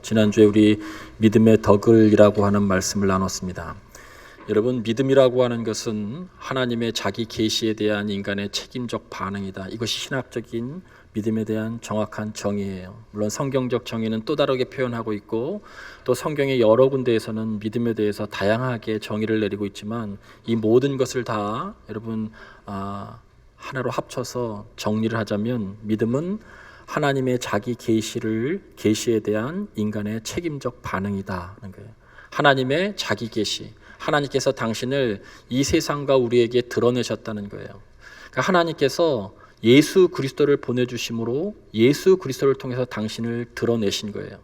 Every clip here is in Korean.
지난주에 우리 믿음의 덕을이라고 하는 말씀을 나눴습니다. 여러분, 믿음이라고 하는 것은 하나님의 자기 계시에 대한 인간의 책임적 반응이다. 이것이 신학적인 믿음에 대한 정확한 정의예요. 물론 성경적 정의는 또 다르게 표현하고 있고, 또 성경의 여러 군데에서는 믿음에 대해서 다양하게 정의를 내리고 있지만, 이 모든 것을 다 여러분 하나로 합쳐서 정리를 하자면, 믿음은 하나님의 자기 계시에 대한 인간의 책임적 반응이다는 거예요. 하나님의 자기 계시, 하나님께서 당신을 이 세상과 우리에게 드러내셨다는 거예요. 그러니까 하나님께서 예수 그리스도를 보내주심으로 예수 그리스도를 통해서 당신을 드러내신 거예요.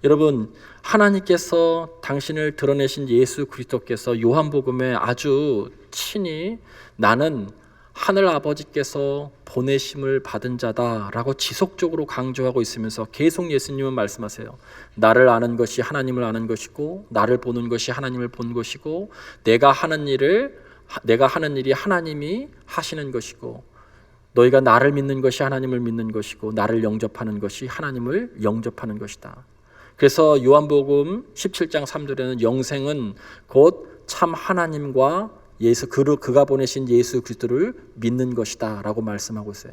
여러분, 하나님께서 당신을 드러내신 예수 그리스도께서 요한복음에 아주 친히 나는 하늘 아버지께서 보내심을 받은 자다라고 지속적으로 강조하고 있으면서 계속 예수님은 말씀하세요. 나를 아는 것이 하나님을 아는 것이고, 나를 보는 것이 하나님을 본 것이고, 내가 하는 일이 하나님이 하시는 것이고, 너희가 나를 믿는 것이 하나님을 믿는 것이고, 나를 영접하는 것이 하나님을 영접하는 것이다. 그래서 요한복음 17장 3절에는 영생은 곧 참 하나님과 그가 보내신 예수 그리스도를 믿는 것이다 라고 말씀하고 있어요.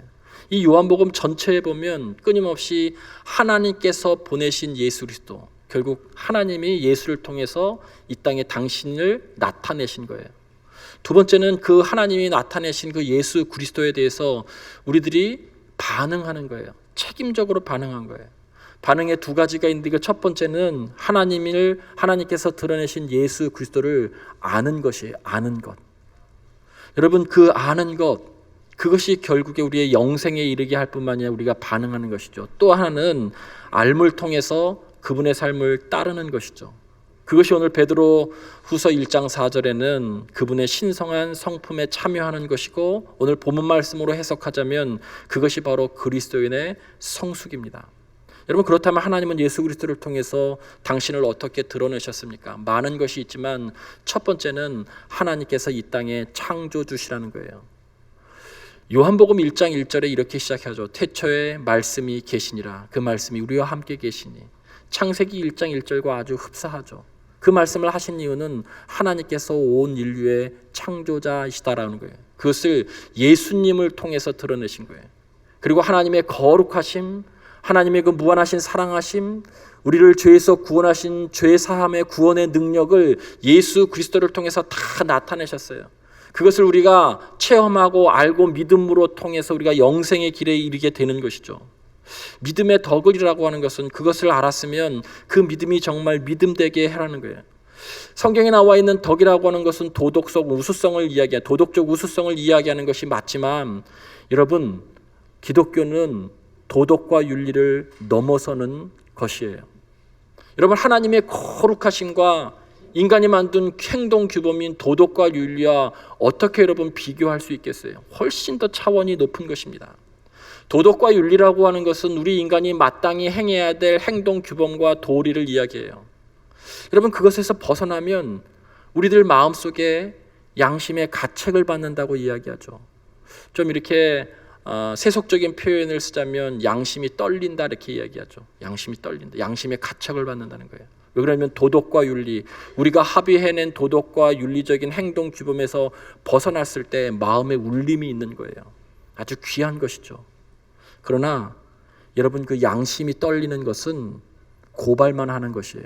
이 요한복음 전체에 보면 끊임없이 하나님께서 보내신 예수 그리스도, 결국 하나님이 예수를 통해서 이 땅에 당신을 나타내신 거예요. 두 번째는 그 하나님이 나타내신 그 예수 그리스도에 대해서 우리들이 반응하는 거예요. 책임적으로 반응한 거예요. 반응의 두 가지가 있는데, 그 첫 번째는 하나님께서 드러내신 예수 그리스도를 아는 것이에요. 아는 것. 여러분, 그 아는 것, 그것이 결국에 우리의 영생에 이르게 할 뿐만 아니라 우리가 반응하는 것이죠. 또 하나는 알물 통해서 그분의 삶을 따르는 것이죠. 그것이 오늘 베드로 후서 1장 4절에는 그분의 신성한 성품에 참여하는 것이고, 오늘 본문 말씀으로 해석하자면 그것이 바로 그리스도인의 성숙입니다. 여러분, 그렇다면 하나님은 예수 그리스도를 통해서 당신을 어떻게 드러내셨습니까? 많은 것이 있지만 첫 번째는 하나님께서 이 땅에 창조주시라는 거예요. 요한복음 1장 1절에 이렇게 시작하죠. 태초에 말씀이 계시니라. 그 말씀이 우리와 함께 계시니. 창세기 1장 1절과 아주 흡사하죠. 그 말씀을 하신 이유는 하나님께서 온 인류의 창조자이시다라는 거예요. 그것을 예수님을 통해서 드러내신 거예요. 그리고 하나님의 거룩하심, 하나님의 그 무한하신 사랑하심, 우리를 죄에서 구원하신 죄 사함의 구원의 능력을 예수 그리스도를 통해서 다 나타내셨어요. 그것을 우리가 체험하고 알고 믿음으로 통해서 우리가 영생의 길에 이르게 되는 것이죠. 믿음의 덕을이라고 하는 것은 그것을 알았으면 그 믿음이 정말 믿음되게 해라는 거예요. 성경에 나와 있는 덕이라고 하는 것은 도덕적 우수성을 이야기하는 것이 맞지만, 여러분, 기독교는 도덕과 윤리를 넘어서는 것이에요. 여러분, 하나님의 거룩하심과 인간이 만든 행동 규범인 도덕과 윤리와 어떻게 여러분 비교할 수 있겠어요? 훨씬 더 차원이 높은 것입니다. 도덕과 윤리라고 하는 것은 우리 인간이 마땅히 행해야 될 행동 규범과 도리를 이야기해요. 여러분, 그것에서 벗어나면 우리들 마음속에 양심의 가책을 받는다고 이야기하죠. 좀 이렇게 세속적인 표현을 쓰자면 양심이 떨린다 이렇게 이야기하죠. 양심이 떨린다. 양심의 가책을 받는다는 거예요. 왜 그러냐면 도덕과 윤리, 우리가 합의해낸 도덕과 윤리적인 행동 규범에서 벗어났을 때 마음에 울림이 있는 거예요. 아주 귀한 것이죠. 그러나 여러분, 그 양심이 떨리는 것은 고발만 하는 것이에요.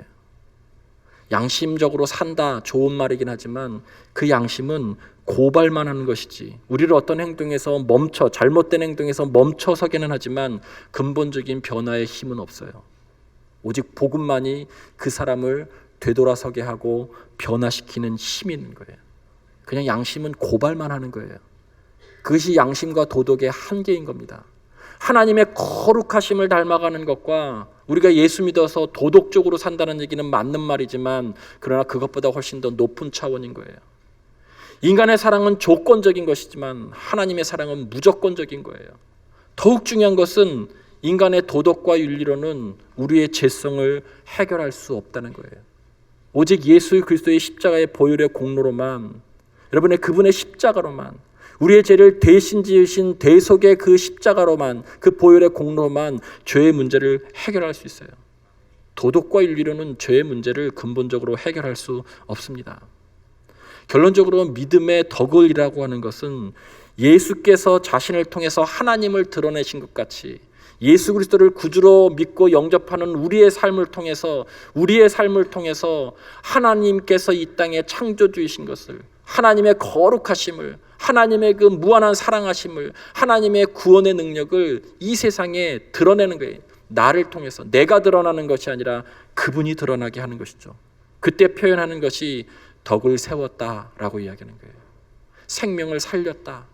양심적으로 산다, 좋은 말이긴 하지만 그 양심은 고발만 하는 것이지, 우리를 어떤 행동에서 잘못된 행동에서 멈춰서기는 하지만 근본적인 변화의 힘은 없어요. 오직 복음만이 그 사람을 되돌아서게 하고 변화시키는 힘이 있는 거예요. 그냥 양심은 고발만 하는 거예요. 그것이 양심과 도덕의 한계인 겁니다. 하나님의 거룩하심을 닮아가는 것과 우리가 예수 믿어서 도덕적으로 산다는 얘기는 맞는 말이지만, 그러나 그것보다 훨씬 더 높은 차원인 거예요. 인간의 사랑은 조건적인 것이지만 하나님의 사랑은 무조건적인 거예요. 더욱 중요한 것은 인간의 도덕과 윤리로는 우리의 죄성을 해결할 수 없다는 거예요. 오직 예수 그리스도의 십자가의 보혈의 공로로만, 여러분의 그분의 십자가로만, 우리의 죄를 대신 지으신 대속의 그 십자가로만, 그 보혈의 공로만 죄의 문제를 해결할 수 있어요. 도덕과 윤리로는 죄의 문제를 근본적으로 해결할 수 없습니다. 결론적으로 믿음의 덕을이라고 하는 것은 예수께서 자신을 통해서 하나님을 드러내신 것 같이 예수 그리스도를 구주로 믿고 영접하는 우리의 삶을 통해서 하나님께서 이 땅에 창조주이신 것을, 하나님의 거룩하심을, 하나님의 그 무한한 사랑하심을, 하나님의 구원의 능력을 이 세상에 드러내는 거예요. 나를 통해서 내가 드러나는 것이 아니라 그분이 드러나게 하는 것이죠. 그때 표현하는 것이 덕을 세웠다라고 이야기하는 거예요. 생명을 살렸다,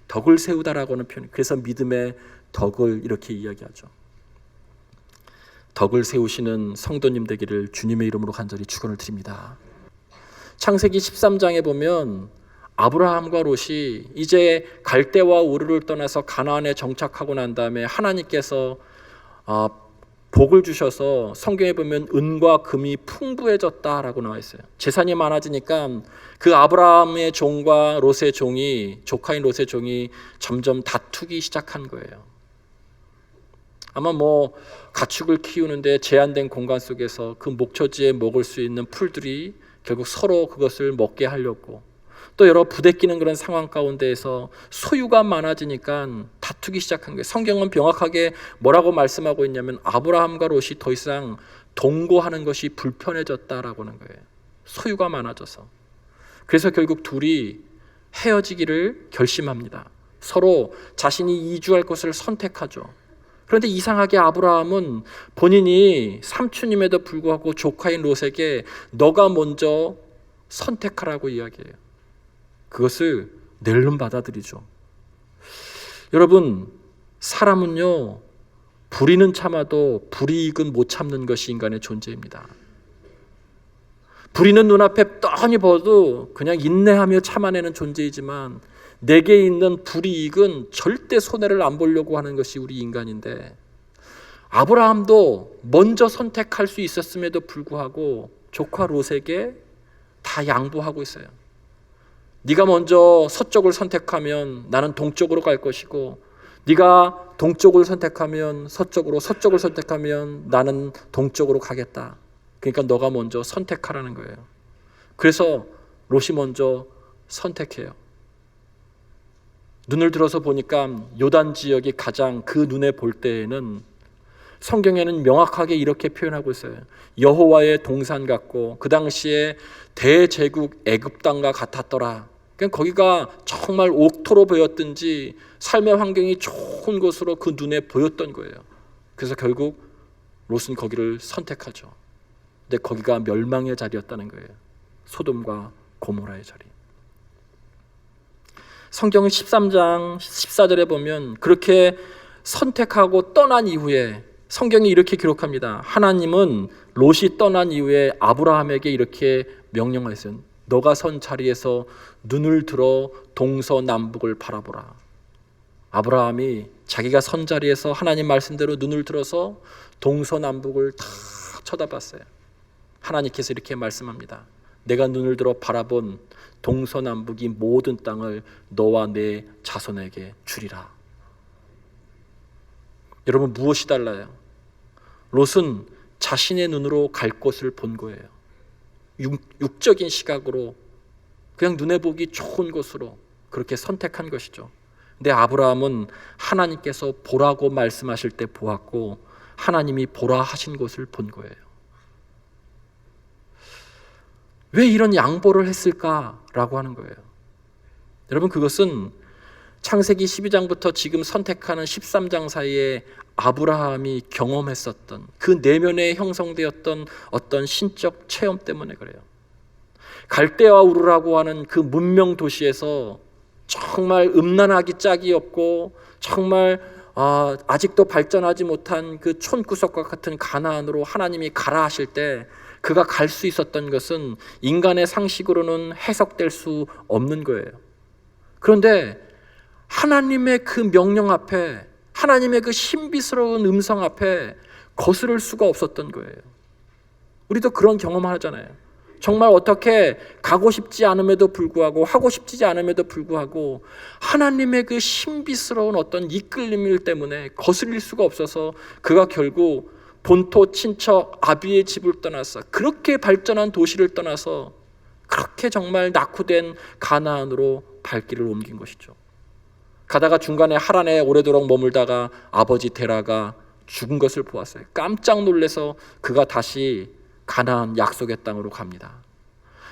덕을 세우다라고 하는 표현. 그래서 믿음의 덕을 이렇게 이야기하죠. 덕을 세우시는 성도님 되기를 주님의 이름으로 간절히 축원을 드립니다. 창세기 13장에 보면 아브라함과 롯이 이제 갈대와 우르를 떠나서 가나안에 정착하고 난 다음에 하나님께서 복을 주셔서 성경에 보면 은과 금이 풍부해졌다라고 나와 있어요. 재산이 많아지니까 그 아브라함의 종과 롯의 종이, 조카인 롯의 종이 점점 다투기 시작한 거예요. 아마 가축을 키우는데 제한된 공간 속에서 그 목초지에 먹을 수 있는 풀들이 결국 서로 그것을 먹게 하려고, 또 여러 부대끼는 그런 상황 가운데에서 소유가 많아지니까 다투기 시작한 거예요. 성경은 명확하게 뭐라고 말씀하고 있냐면 아브라함과 롯이 더 이상 동거하는 것이 불편해졌다라고 하는 거예요. 소유가 많아져서. 그래서 결국 둘이 헤어지기를 결심합니다. 서로 자신이 이주할 곳을 선택하죠. 그런데 이상하게 아브라함은 본인이 삼촌임에도 불구하고 조카인 롯에게 너가 먼저 선택하라고 이야기해요. 그것을 낼름 받아들이죠. 여러분, 사람은요, 불의는 참아도 불이익은 못 참는 것이 인간의 존재입니다. 불의는 눈앞에 뻔히 봐도 그냥 인내하며 참아내는 존재이지만 내게 있는 불이익은 절대 손해를 안 보려고 하는 것이 우리 인간인데, 아브라함도 먼저 선택할 수 있었음에도 불구하고 조카 롯에게 다 양보하고 있어요. 네가 먼저 서쪽을 선택하면 나는 동쪽으로 갈 것이고, 네가 동쪽을 선택하면 서쪽으로, 서쪽을 선택하면 나는 동쪽으로 가겠다. 그러니까 너가 먼저 선택하라는 거예요. 그래서 롯이 먼저 선택해요. 눈을 들어서 보니까 요단 지역이 가장 그 눈에 볼 때에는 성경에는 명확하게 이렇게 표현하고 있어요. 여호와의 동산 같고 그 당시에 대제국 애굽 땅과 같았더라. 그러니까 거기가 정말 옥토로 보였든지 삶의 환경이 좋은 곳으로 그 눈에 보였던 거예요. 그래서 결국 롯은 거기를 선택하죠. 근데 거기가 멸망의 자리였다는 거예요. 소돔과 고모라의 자리. 성경 13장 14절에 보면 그렇게 선택하고 떠난 이후에 성경이 이렇게 기록합니다. 하나님은 롯이 떠난 이후에 아브라함에게 이렇게 명령하셨어요. 너가 선 자리에서 눈을 들어 동서남북을 바라보라. 아브라함이 자기가 선 자리에서 하나님 말씀대로 눈을 들어서 동서남북을 다 쳐다봤어요. 하나님께서 이렇게 말씀합니다. 내가 눈을 들어 바라본 동서남북이 모든 땅을 너와 내 자손에게 주리라. 여러분, 무엇이 달라요? 롯은 자신의 눈으로 갈 곳을 본 거예요. 육적인 시각으로 그냥 눈에 보기 좋은 곳으로 그렇게 선택한 것이죠. 근데 아브라함은 하나님께서 보라고 말씀하실 때 보았고 하나님이 보라 하신 곳을 본 거예요. 왜 이런 양보를 했을까라고 하는 거예요. 여러분, 그것은 창세기 12장부터 지금 선택하는 13장 사이에 아브라함이 경험했었던 그 내면에 형성되었던 어떤 신적 체험 때문에 그래요. 갈대아 우르라고 하는 그 문명 도시에서 정말 음란하기 짝이 없고 정말 아직도 발전하지 못한 그 촌구석과 같은 가나안으로 하나님이 가라 하실 때 그가 갈 수 있었던 것은 인간의 상식으로는 해석될 수 없는 거예요. 그런데 하나님의 그 명령 앞에, 하나님의 그 신비스러운 음성 앞에 거스를 수가 없었던 거예요. 우리도 그런 경험을 하잖아요. 정말 어떻게 가고 싶지 않음에도 불구하고, 하고 싶지 않음에도 불구하고 하나님의 그 신비스러운 어떤 이끌림 때문에 거스릴 수가 없어서 그가 결국 본토 친척 아비의 집을 떠나서 그렇게 발전한 도시를 떠나서 그렇게 정말 낙후된 가나안으로 발길을 옮긴 것이죠. 가다가 중간에 하란에 오래도록 머물다가 아버지 데라가 죽은 것을 보았어요. 깜짝 놀라서 그가 다시 가나안 약속의 땅으로 갑니다.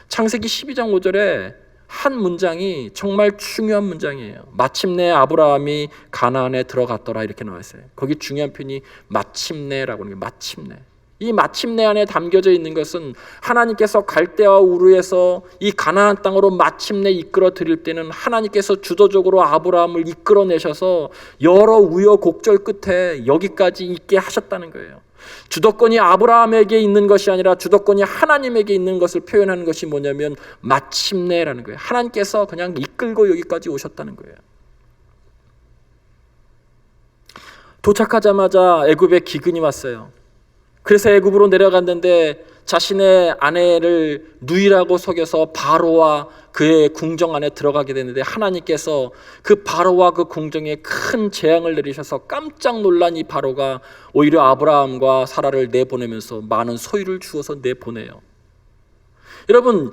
창세기 12장 5절에 한 문장이 정말 중요한 문장이에요. 마침내 아브라함이 가나안에 들어갔더라 이렇게 나와 있어요. 거기 중요한 표현이 마침내라고 하는 게 마침내. 이 마침내 안에 담겨져 있는 것은 하나님께서 갈대아 우르에서 이 가나안 땅으로 마침내 이끌어 드릴 때는 하나님께서 주도적으로 아브라함을 이끌어내셔서 여러 우여곡절 끝에 여기까지 있게 하셨다는 거예요. 주도권이 아브라함에게 있는 것이 아니라 주도권이 하나님에게 있는 것을 표현하는 것이 뭐냐면 마침내라는 거예요. 하나님께서 그냥 이끌고 여기까지 오셨다는 거예요. 도착하자마자 애굽에 기근이 왔어요. 그래서 애굽으로 내려갔는데 자신의 아내를 누이라고 속여서 바로와 그의 궁정 안에 들어가게 됐는데 하나님께서 그 바로와 그 궁정에 큰 재앙을 내리셔서 깜짝 놀란 이 바로가 오히려 아브라함과 사라를 내보내면서 많은 소유를 주어서 내보내요. 여러분,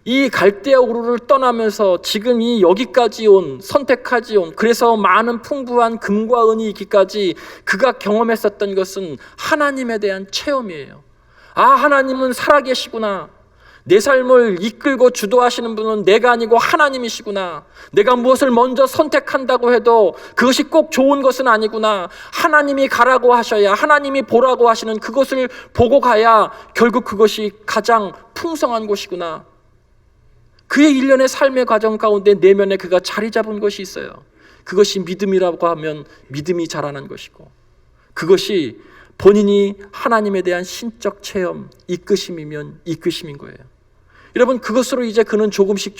이 갈대아 우르를 떠나면서 지금 이 여기까지 온, 선택하지 온, 그래서 많은 풍부한 금과 은이 있기까지 그가 경험했었던 것은 하나님에 대한 체험이에요. 아, 하나님은 살아계시구나. 내 삶을 이끌고 주도하시는 분은 내가 아니고 하나님이시구나. 내가 무엇을 먼저 선택한다고 해도 그것이 꼭 좋은 것은 아니구나. 하나님이 가라고 하셔야, 하나님이 보라고 하시는 그것을 보고 가야 결국 그것이 가장 풍성한 곳이구나. 그의 일련의 삶의 과정 가운데 내면에 그가 자리 잡은 것이 있어요. 그것이 믿음이라고 하면 믿음이 자라난 것이고, 그것이 본인이 하나님에 대한 신적 체험, 이끄심이면 이끄심인 거예요. 여러분, 그것으로 이제 그는 조금씩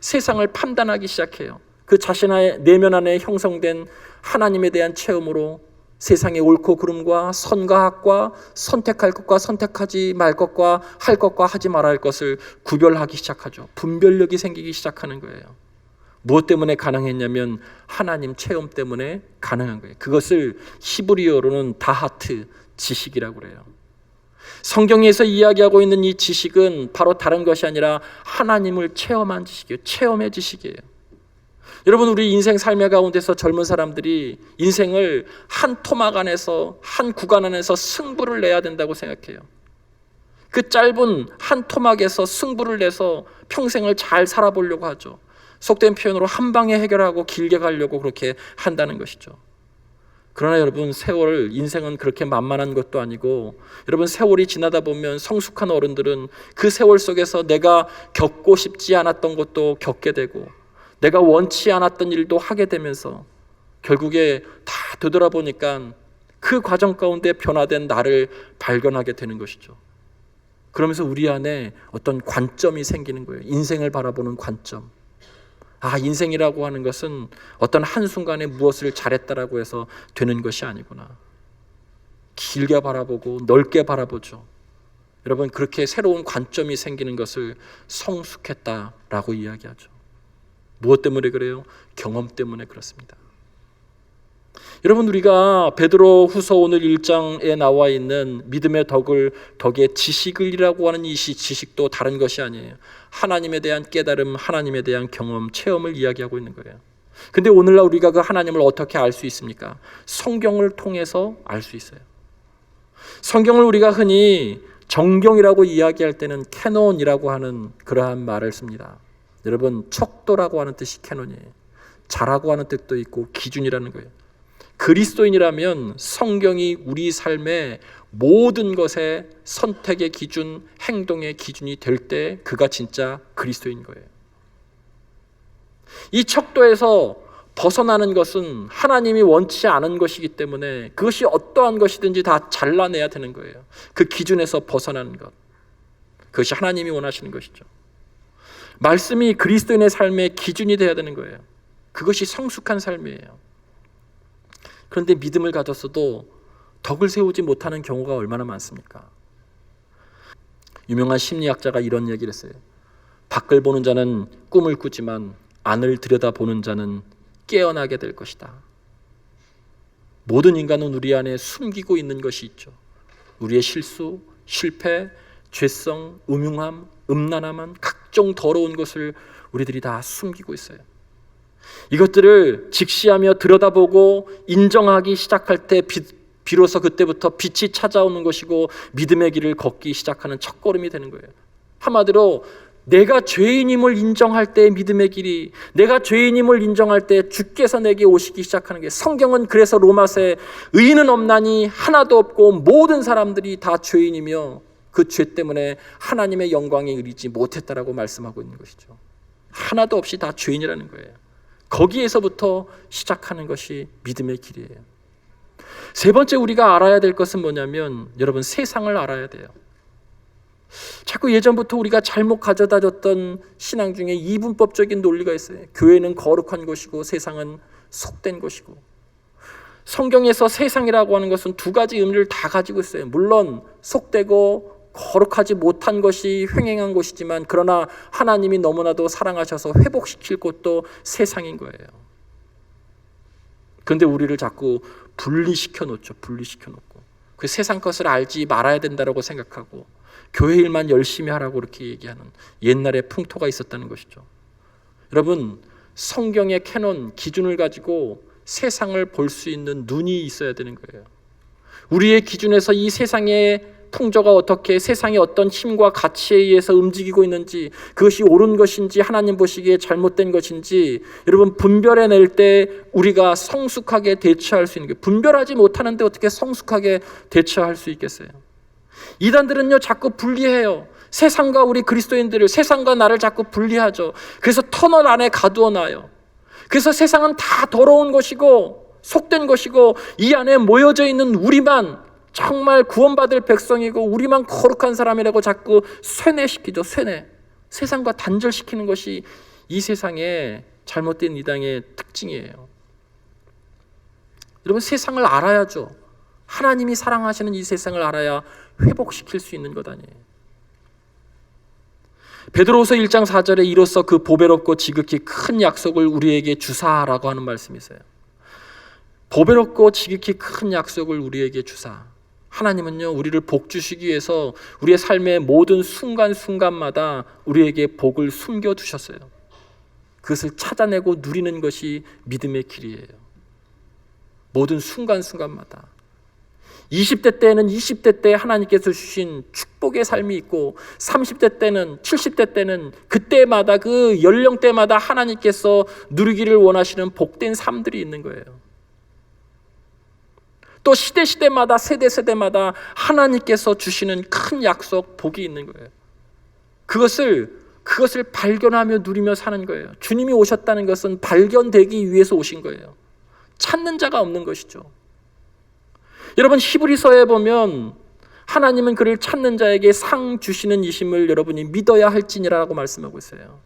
세상을 판단하기 시작해요. 그 자신의 내면 안에 형성된 하나님에 대한 체험으로 세상의 옳고 그름과 선과 악과 선택할 것과 선택하지 말 것과 할 것과 하지 말아야 할 것을 구별하기 시작하죠. 분별력이 생기기 시작하는 거예요. 무엇 때문에 가능했냐면 하나님 체험 때문에 가능한 거예요. 그것을 히브리어로는 다하트, 지식이라고 그래요. 성경에서 이야기하고 있는 이 지식은 바로 다른 것이 아니라 하나님을 체험한 지식이에요. 체험의 지식이에요. 여러분, 우리 인생 삶의 가운데서 젊은 사람들이 인생을 한 토막 안에서, 한 구간 안에서 승부를 내야 된다고 생각해요. 그 짧은 한 토막에서 승부를 내서 평생을 잘 살아보려고 하죠. 속된 표현으로 한 방에 해결하고 길게 가려고 그렇게 한다는 것이죠. 그러나 여러분, 인생은 그렇게 만만한 것도 아니고, 여러분, 세월이 지나다 보면 성숙한 어른들은 그 세월 속에서 내가 겪고 싶지 않았던 것도 겪게 되고, 내가 원치 않았던 일도 하게 되면서 결국에 다 되돌아보니까 그 과정 가운데 변화된 나를 발견하게 되는 것이죠. 그러면서 우리 안에 어떤 관점이 생기는 거예요. 인생을 바라보는 관점. 아, 인생이라고 하는 것은 어떤 한순간에 무엇을 잘했다라고 해서 되는 것이 아니구나. 길게 바라보고 넓게 바라보죠. 여러분, 그렇게 새로운 관점이 생기는 것을 성숙했다라고 이야기하죠. 무엇 때문에 그래요? 경험 때문에 그렇습니다. 여러분, 우리가 베드로 후서 오늘 1장에 나와 있는 믿음의 덕의 지식을이라고 하는 이 지식도 다른 것이 아니에요. 하나님에 대한 깨달음, 하나님에 대한 경험, 체험을 이야기하고 있는 거예요. 근데 오늘날 우리가 그 하나님을 어떻게 알 수 있습니까? 성경을 통해서 알 수 있어요. 성경을 우리가 흔히 정경이라고 이야기할 때는 캐논이라고 하는 그러한 말을 씁니다. 여러분, 척도라고 하는 뜻이 캐논이에요. 자라고 하는 뜻도 있고 기준이라는 거예요. 그리스도인이라면 성경이 우리 삶의 모든 것의 선택의 기준, 행동의 기준이 될 때 그가 진짜 그리스도인 거예요. 이 척도에서 벗어나는 것은 하나님이 원치 않은 것이기 때문에 그것이 어떠한 것이든지 다 잘라내야 되는 거예요. 그 기준에서 벗어나는 것, 그것이 하나님이 원하시는 것이죠. 말씀이 그리스도인의 삶의 기준이 되어야 되는 거예요. 그것이 성숙한 삶이에요. 그런데 믿음을 가졌어도 덕을 세우지 못하는 경우가 얼마나 많습니까? 유명한 심리학자가 이런 얘기를 했어요. 밖을 보는 자는 꿈을 꾸지만 안을 들여다보는 자는 깨어나게 될 것이다. 모든 인간은 우리 안에 숨기고 있는 것이 있죠. 우리의 실수, 실패, 죄성, 음흉함, 음란함한 각종 더러운 것을 우리들이 다 숨기고 있어요. 이것들을 직시하며 들여다보고 인정하기 시작할 때 비로소 그때부터 빛이 찾아오는 것이고 믿음의 길을 걷기 시작하는 첫걸음이 되는 거예요. 한마디로 내가 죄인임을 인정할 때 믿음의 길이, 내가 죄인임을 인정할 때 주께서 내게 오시기 시작하는 게, 성경은 그래서 로마서에 의인은 없나니 하나도 없고 모든 사람들이 다 죄인이며 그 죄 때문에 하나님의 영광에 이르지 못했다라고 말씀하고 있는 것이죠. 하나도 없이 다 죄인이라는 거예요. 거기에서부터 시작하는 것이 믿음의 길이에요. 세 번째 우리가 알아야 될 것은 뭐냐면, 여러분, 세상을 알아야 돼요. 자꾸 예전부터 우리가 잘못 가져다 줬던 신앙 중에 이분법적인 논리가 있어요. 교회는 거룩한 것이고 세상은 속된 것이고. 성경에서 세상이라고 하는 것은 두 가지 의미를 다 가지고 있어요. 물론 속되고 거룩하지 못한 것이 횡행한 것이지만, 그러나 하나님이 너무나도 사랑하셔서 회복시킬 곳도 세상인 거예요. 그런데 우리를 자꾸 분리시켜 놓죠. 분리시켜 놓고 그 세상 것을 알지 말아야 된다고 생각하고 교회 일만 열심히 하라고 그렇게 얘기하는 옛날의 풍토가 있었다는 것이죠. 여러분, 성경의 캐논 기준을 가지고 세상을 볼 수 있는 눈이 있어야 되는 거예요. 우리의 기준에서 이 세상의 풍조가 어떻게, 세상의 어떤 힘과 가치에 의해서 움직이고 있는지, 그것이 옳은 것인지 하나님 보시기에 잘못된 것인지, 여러분, 분별해낼 때 우리가 성숙하게 대처할 수 있는 게, 분별하지 못하는데 어떻게 성숙하게 대처할 수 있겠어요? 이단들은요, 자꾸 분리해요. 세상과 우리 그리스도인들을, 세상과 나를 자꾸 분리하죠. 그래서 터널 안에 가두어 놔요. 그래서 세상은 다 더러운 것이고 속된 것이고, 이 안에 모여져 있는 우리만 정말 구원받을 백성이고 우리만 거룩한 사람이라고 자꾸 쇠뇌시키죠. 쇠뇌. 세상과 단절시키는 것이 이 세상의 잘못된 이단의 특징이에요. 여러분, 세상을 알아야죠. 하나님이 사랑하시는 이 세상을 알아야 회복시킬 수 있는 것 아니에요. 베드로후서 1장 4절에 이로써 그 보배롭고 지극히 큰 약속을 우리에게 주사라고 하는 말씀이 있어요. 보배롭고 지극히 큰 약속을 우리에게 주사. 하나님은요, 우리를 복 주시기 위해서 우리의 삶의 모든 순간순간마다 우리에게 복을 숨겨두셨어요. 그것을 찾아내고 누리는 것이 믿음의 길이에요. 모든 순간순간마다. 20대 때는 20대 때 하나님께서 주신 축복의 삶이 있고, 30대 때는, 70대 때는 그때마다, 그 연령대마다 하나님께서 누리기를 원하시는 복된 삶들이 있는 거예요. 또 시대마다, 세대마다 하나님께서 주시는 큰 약속, 복이 있는 거예요. 그것을 발견하며 누리며 사는 거예요. 주님이 오셨다는 것은 발견되기 위해서 오신 거예요. 찾는 자가 없는 것이죠. 여러분, 히브리서에 보면 하나님은 그를 찾는 자에게 상 주시는 이심을 여러분이 믿어야 할지니라고 말씀하고 있어요.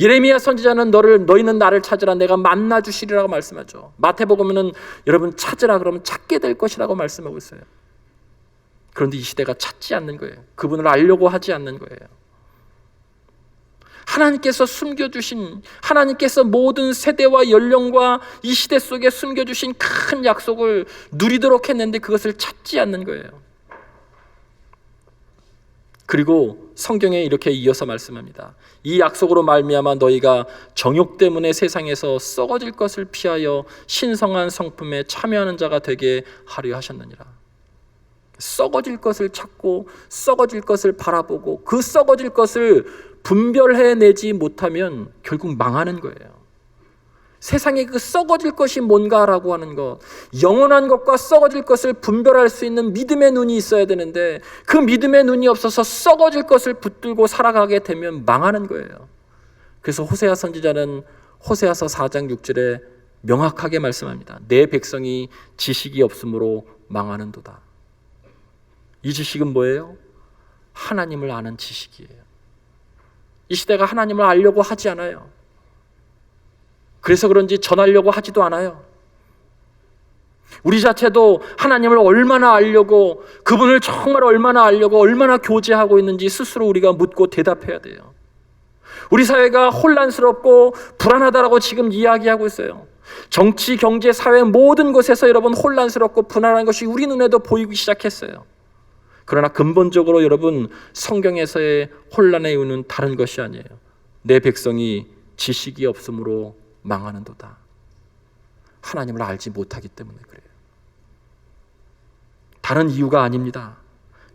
예레미야 선지자는 너희는 나를 찾으라, 내가 만나 주시리라고 말씀하죠. 마태복음에는 여러분 찾으라 그러면 찾게 될 것이라고 말씀하고 있어요. 그런데 이 시대가 찾지 않는 거예요. 그분을 알려고 하지 않는 거예요. 하나님께서 숨겨주신, 하나님께서 모든 세대와 연령과 이 시대 속에 숨겨주신 큰 약속을 누리도록 했는데 그것을 찾지 않는 거예요. 그리고 성경에 이렇게 이어서 말씀합니다. 이 약속으로 말미암아 너희가 정욕 때문에 세상에서 썩어질 것을 피하여 신성한 성품에 참여하는 자가 되게 하려 하셨느니라. 썩어질 것을 찾고 썩어질 것을 바라보고 그 썩어질 것을 분별해내지 못하면 결국 망하는 거예요. 세상에 그 썩어질 것이 뭔가라고 하는 것, 영원한 것과 썩어질 것을 분별할 수 있는 믿음의 눈이 있어야 되는데 그 믿음의 눈이 없어서 썩어질 것을 붙들고 살아가게 되면 망하는 거예요. 그래서 호세아 선지자는 호세아서 4장 6절에 명확하게 말씀합니다. 내 백성이 지식이 없으므로 망하는도다. 이 지식은 뭐예요? 하나님을 아는 지식이에요. 이 시대가 하나님을 알려고 하지 않아요. 그래서 그런지 전하려고 하지도 않아요. 우리 자체도 하나님을 얼마나 알려고, 그분을 정말 얼마나 알려고, 얼마나 교제하고 있는지 스스로 우리가 묻고 대답해야 돼요. 우리 사회가 혼란스럽고 불안하다라고 지금 이야기하고 있어요. 정치, 경제, 사회 모든 곳에서 여러분 혼란스럽고 분란한 것이 우리 눈에도 보이기 시작했어요. 그러나 근본적으로 여러분 성경에서의 혼란의 이유는 다른 것이 아니에요. 내 백성이 지식이 없으므로 망하는도다. 하나님을 알지 못하기 때문에 그래요. 다른 이유가 아닙니다.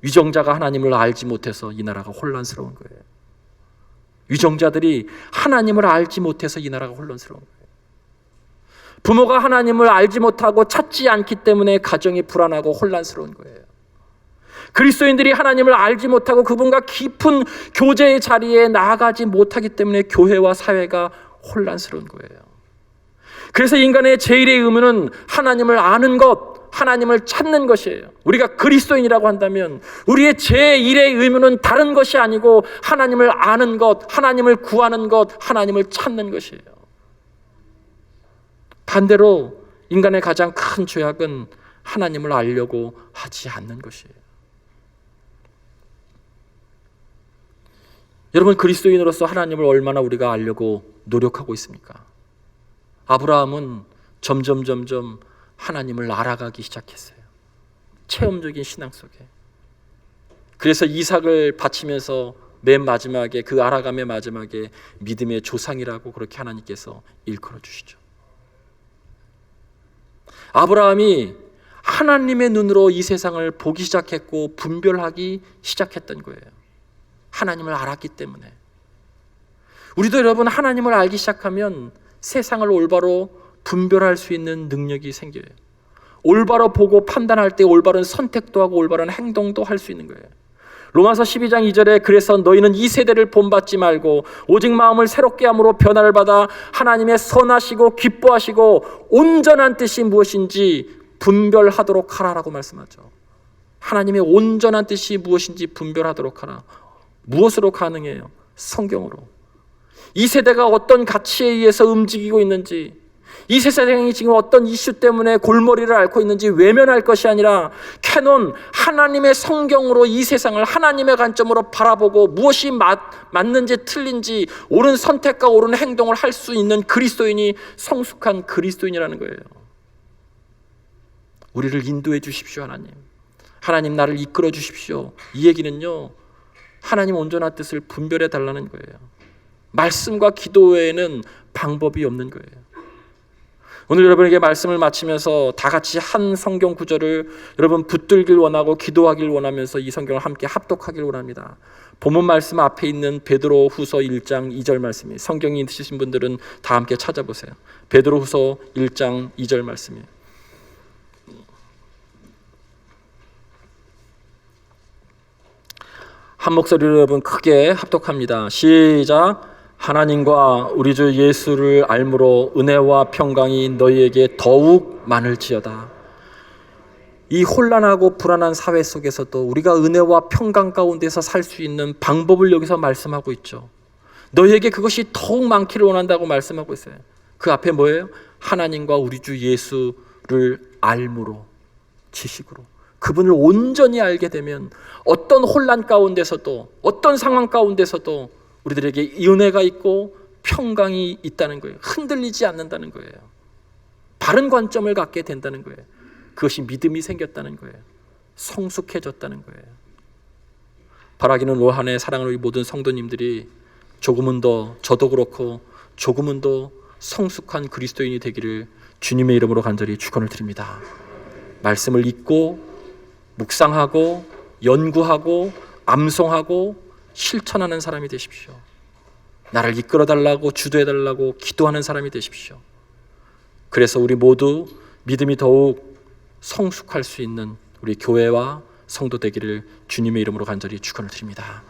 위정자가 하나님을 알지 못해서 이 나라가 혼란스러운 거예요. 위정자들이 하나님을 알지 못해서 이 나라가 혼란스러운 거예요. 부모가 하나님을 알지 못하고 찾지 않기 때문에 가정이 불안하고 혼란스러운 거예요. 그리스도인들이 하나님을 알지 못하고 그분과 깊은 교제의 자리에 나아가지 못하기 때문에 교회와 사회가 혼란스러운 거예요. 그래서 인간의 제일의 의무는 하나님을 아는 것, 하나님을 찾는 것이에요. 우리가 그리스도인이라고 한다면 우리의 제1의 의무는 다른 것이 아니고 하나님을 아는 것, 하나님을 구하는 것, 하나님을 찾는 것이에요. 반대로 인간의 가장 큰 죄악은 하나님을 알려고 하지 않는 것이에요. 여러분, 그리스도인으로서 하나님을 얼마나 우리가 알려고 노력하고 있습니까? 아브라함은 점점 하나님을 알아가기 시작했어요. 체험적인 신앙 속에. 그래서 이삭을 바치면서 맨 마지막에, 그 알아감의 마지막에 믿음의 조상이라고 그렇게 하나님께서 일컬어 주시죠. 아브라함이 하나님의 눈으로 이 세상을 보기 시작했고 분별하기 시작했던 거예요. 하나님을 알았기 때문에. 우리도 여러분 하나님을 알기 시작하면 세상을 올바로 분별할 수 있는 능력이 생겨요. 올바로 보고 판단할 때 올바른 선택도 하고 올바른 행동도 할 수 있는 거예요. 로마서 12장 2절에 그래서 너희는 이 세대를 본받지 말고 오직 마음을 새롭게 함으로 변화를 받아 하나님의 선하시고 기뻐하시고 온전한 뜻이 무엇인지 분별하도록 하라라고 말씀하죠. 하나님의 온전한 뜻이 무엇인지 분별하도록 하라. 무엇으로 가능해요? 성경으로. 이 세대가 어떤 가치에 의해서 움직이고 있는지, 이 세상이 지금 어떤 이슈 때문에 골머리를 앓고 있는지 외면할 것이 아니라 캐논 하나님의 성경으로 이 세상을 하나님의 관점으로 바라보고 무엇이 맞는지 틀린지 옳은 선택과 옳은 행동을 할 수 있는 그리스도인이 성숙한 그리스도인이라는 거예요. 우리를 인도해 주십시오. 하나님 나를 이끌어 주십시오. 이 얘기는요, 하나님 온전한 뜻을 분별해 달라는 거예요. 말씀과 기도 외에는 방법이 없는 거예요. 오늘 여러분에게 말씀을 마치면서 다 같이 한 성경 구절을 여러분 붙들길 원하고 기도하길 원하면서 이 성경을 함께 합독하길 원합니다. 본문 말씀 앞에 있는 베드로 후서 1장 2절 말씀이에요. 성경이 있으신 분들은 다 함께 찾아보세요. 베드로 후서 1장 2절 말씀이에요. 한 목소리로 여러분 크게 합독합니다. 시작. 하나님과 우리 주 예수를 알므로 은혜와 평강이 너희에게 더욱 많을지어다. 이 혼란하고 불안한 사회 속에서도 우리가 은혜와 평강 가운데서 살 수 있는 방법을 여기서 말씀하고 있죠. 너희에게 그것이 더욱 많기를 원한다고 말씀하고 있어요. 그 앞에 뭐예요? 하나님과 우리 주 예수를 알므로, 지식으로. 그분을 온전히 알게 되면 어떤 혼란 가운데서도, 어떤 상황 가운데서도 우리들에게 은혜가 있고 평강이 있다는 거예요. 흔들리지 않는다는 거예요. 바른 관점을 갖게 된다는 거예요. 그것이 믿음이 생겼다는 거예요. 성숙해졌다는 거예요. 바라기는 올 한 해 사랑하는 우리 모든 성도님들이 조금은 더, 저도 그렇고 조금은 더 성숙한 그리스도인이 되기를 주님의 이름으로 간절히 축원을 드립니다. 말씀을 읽고 묵상하고 연구하고 암송하고 실천하는 사람이 되십시오. 나를 이끌어달라고 주도해달라고 기도하는 사람이 되십시오. 그래서 우리 모두 믿음이 더욱 성숙할 수 있는 우리 교회와 성도 되기를 주님의 이름으로 간절히 축원을 드립니다.